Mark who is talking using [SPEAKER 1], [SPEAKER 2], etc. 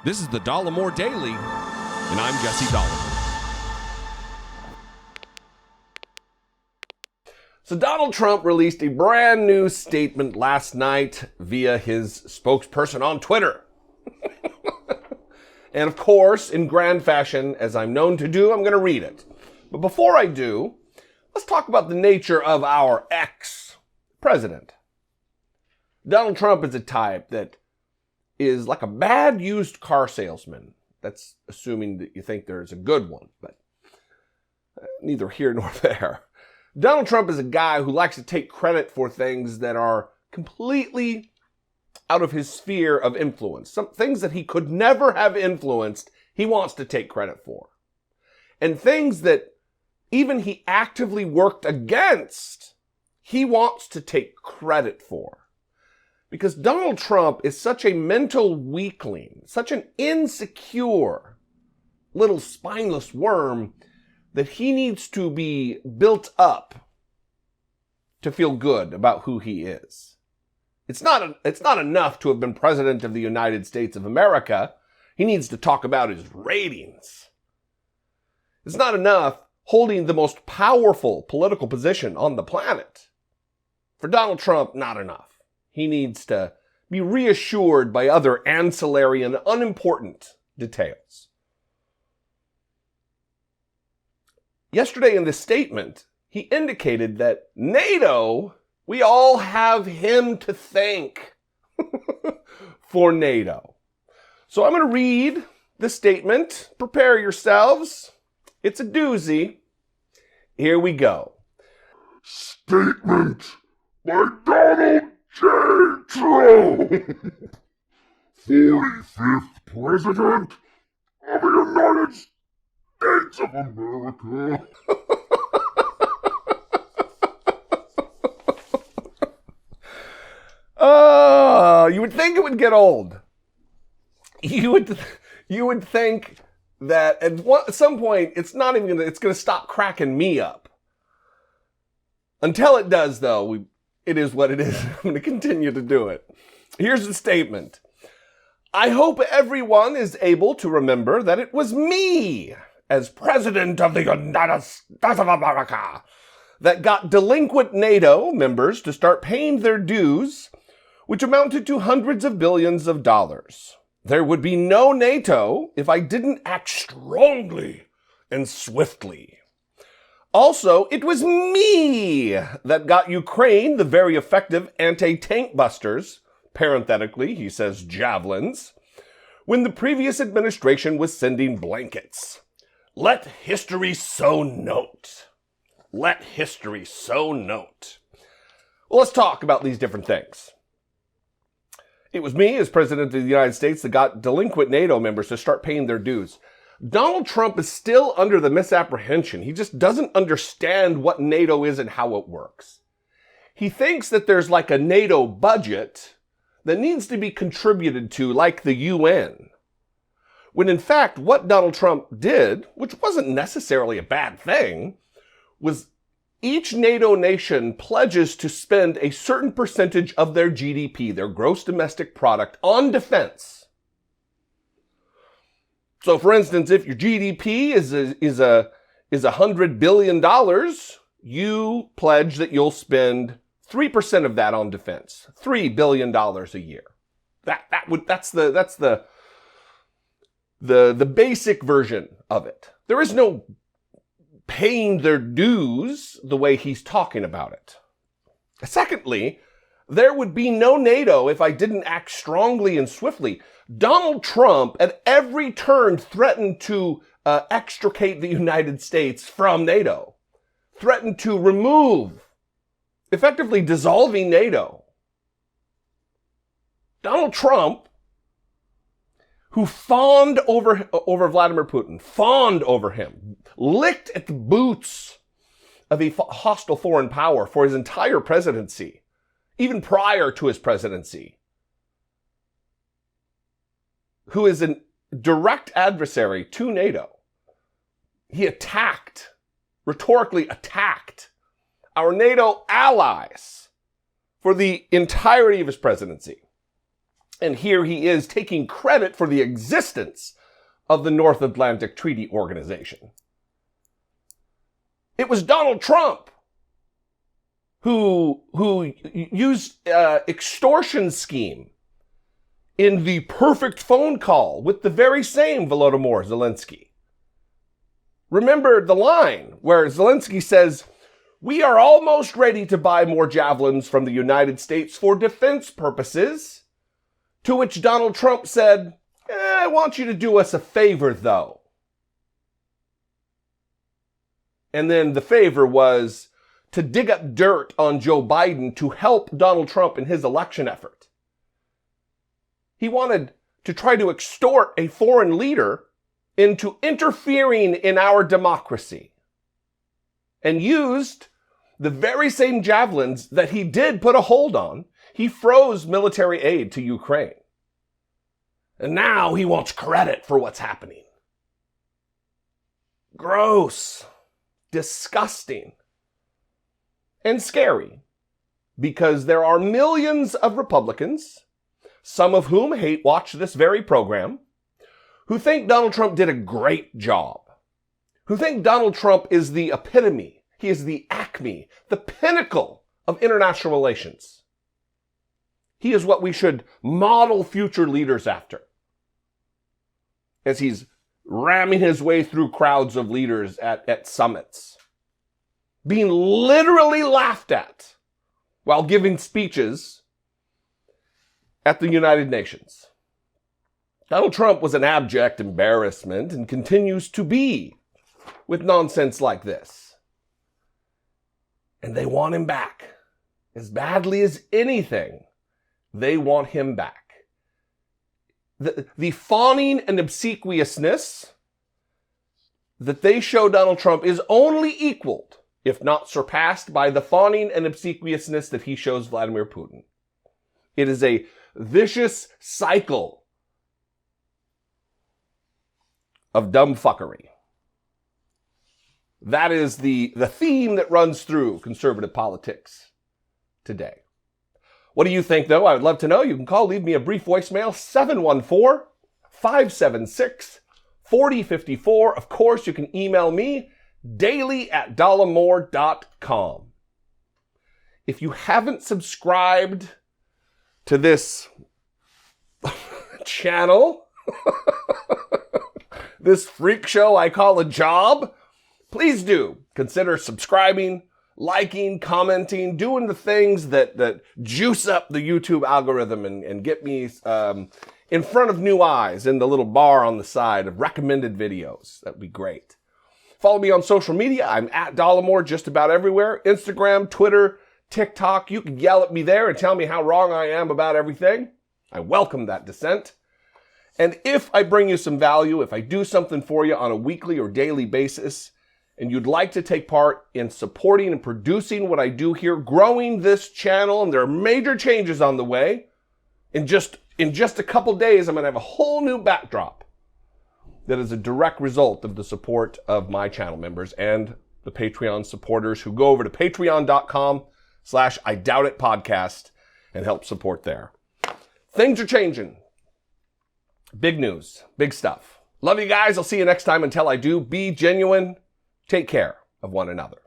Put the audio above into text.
[SPEAKER 1] This is the Dollemore Daily, and I'm Jesse Dollemore.
[SPEAKER 2] So Donald Trump released a brand new statement last night via his spokesperson on Twitter. And of course, in grand fashion, as I'm known to do, I'm going to read it. But before I do, let's talk about the nature of our ex-president. Donald Trump is a type that is like a bad used car salesman. That's assuming that you think there's a good one, but neither here nor there. Donald Trump is a guy who likes to take credit for things that are completely out of his sphere of influence. Some things that he could never have influenced, he wants to take credit for. And things that even he actively worked against, he wants to take credit for. Because Donald Trump is such a mental weakling, such an insecure little spineless worm that he needs to be built up to feel good about who he is. It's not enough to have been president of the United States of America. He needs to talk about his ratings. It's not enough holding the most powerful political position on the planet. For Donald Trump, not enough. He needs to be reassured by other ancillary and unimportant details. Yesterday in this statement, he indicated that NATO, we all have him to thank for NATO. So I'm going to read the statement. Prepare yourselves. It's a doozy. Here we go.
[SPEAKER 3] Statement by Donald J. Trump, 45th President of the United States of America.
[SPEAKER 2] You would think it would get old. You would think that at some point it's going to stop cracking me up. Until it does, though, it is what it is. I'm going to continue to do it. Here's the statement. I hope everyone is able to remember that it was me, as President of the United States of America, that got delinquent NATO members to start paying their dues, which amounted to hundreds of billions of dollars. There would be no NATO if I didn't act strongly and swiftly. Also, it was me that got Ukraine the very effective anti-tank busters, parenthetically, he says javelins, when the previous administration was sending blankets. Let history so note. Let history so note. Well, let's talk about these different things. It was me, as President of the United States, that got delinquent NATO members to start paying their dues. Donald Trump is still under the misapprehension. He just doesn't understand what NATO is and how it works. He thinks that there's like a NATO budget that needs to be contributed to like the UN. When in fact, what Donald Trump did, which wasn't necessarily a bad thing, was each NATO nation pledges to spend a certain percentage of their GDP, their gross domestic product, on defense. So, for instance, if your GDP is $100 billion, you pledge that you'll spend 3% of that on defense, $3 billion a year. That's the basic version of it. There is no paying their dues the way he's talking about it. Secondly, there would be no NATO if I didn't act strongly and swiftly. Donald Trump at every turn threatened to extricate the United States from NATO, threatened to remove, effectively dissolving NATO. Donald Trump, who fawned over Vladimir Putin, fawned over him, licked at the boots of a hostile foreign power for his entire presidency, even prior to his presidency, who is a direct adversary to NATO. He rhetorically attacked our NATO allies for the entirety of his presidency. And here he is taking credit for the existence of the North Atlantic Treaty Organization. It was Donald Trump who used extortion scheme in the perfect phone call with the very same Volodymyr Zelensky. Remember the line where Zelensky says, "We are almost ready to buy more javelins from the United States for defense purposes," to which Donald Trump said, "I want you to do us a favor, though." And then the favor was to dig up dirt on Joe Biden to help Donald Trump in his election effort. He wanted to try to extort a foreign leader into interfering in our democracy, and used the very same javelins that he did put a hold on. He froze military aid to Ukraine. And now he wants credit for what's happening. Gross, disgusting, and scary, because there are millions of Republicans, some of whom hate watch this very program, who think Donald Trump did a great job, who think Donald Trump is the epitome, he is the acme, the pinnacle of international relations. He is what we should model future leaders after, as he's ramming his way through crowds of leaders at summits, being literally laughed at while giving speeches at the United Nations. Donald Trump was an abject embarrassment and continues to be with nonsense like this. And they want him back. As badly as anything, they want him back. The fawning and obsequiousness that they show Donald Trump is only equaled, if not surpassed, by the fawning and obsequiousness that he shows Vladimir Putin. It is a vicious cycle of dumb fuckery. That is the theme that runs through conservative politics today. What do you think, though? I would love to know. You can call, leave me a brief voicemail, 714-576-4054. Of course, you can email me, daily@dollemore.com. If you haven't subscribed to this channel, this freak show I call a job, please do consider subscribing, liking, commenting, doing the things that juice up the YouTube algorithm and get me in front of new eyes in the little bar on the side of recommended videos. That'd be great. Follow me on social media. I'm at Dollemore just about everywhere. Instagram, Twitter, TikTok. You can yell at me there and tell me how wrong I am about everything. I welcome that dissent. And if I bring you some value, if I do something for you on a weekly or daily basis, and you'd like to take part in supporting and producing what I do here, growing this channel, and there are major changes on the way, in just a couple days, I'm going to have a whole new backdrop that is a direct result of the support of my channel members and the Patreon supporters who go over to patreon.com/IDoubtItPodcast and help support there. Things are changing. Big news, big stuff. Love you guys. I'll see you next time. Until I do, be genuine. Take care of one another.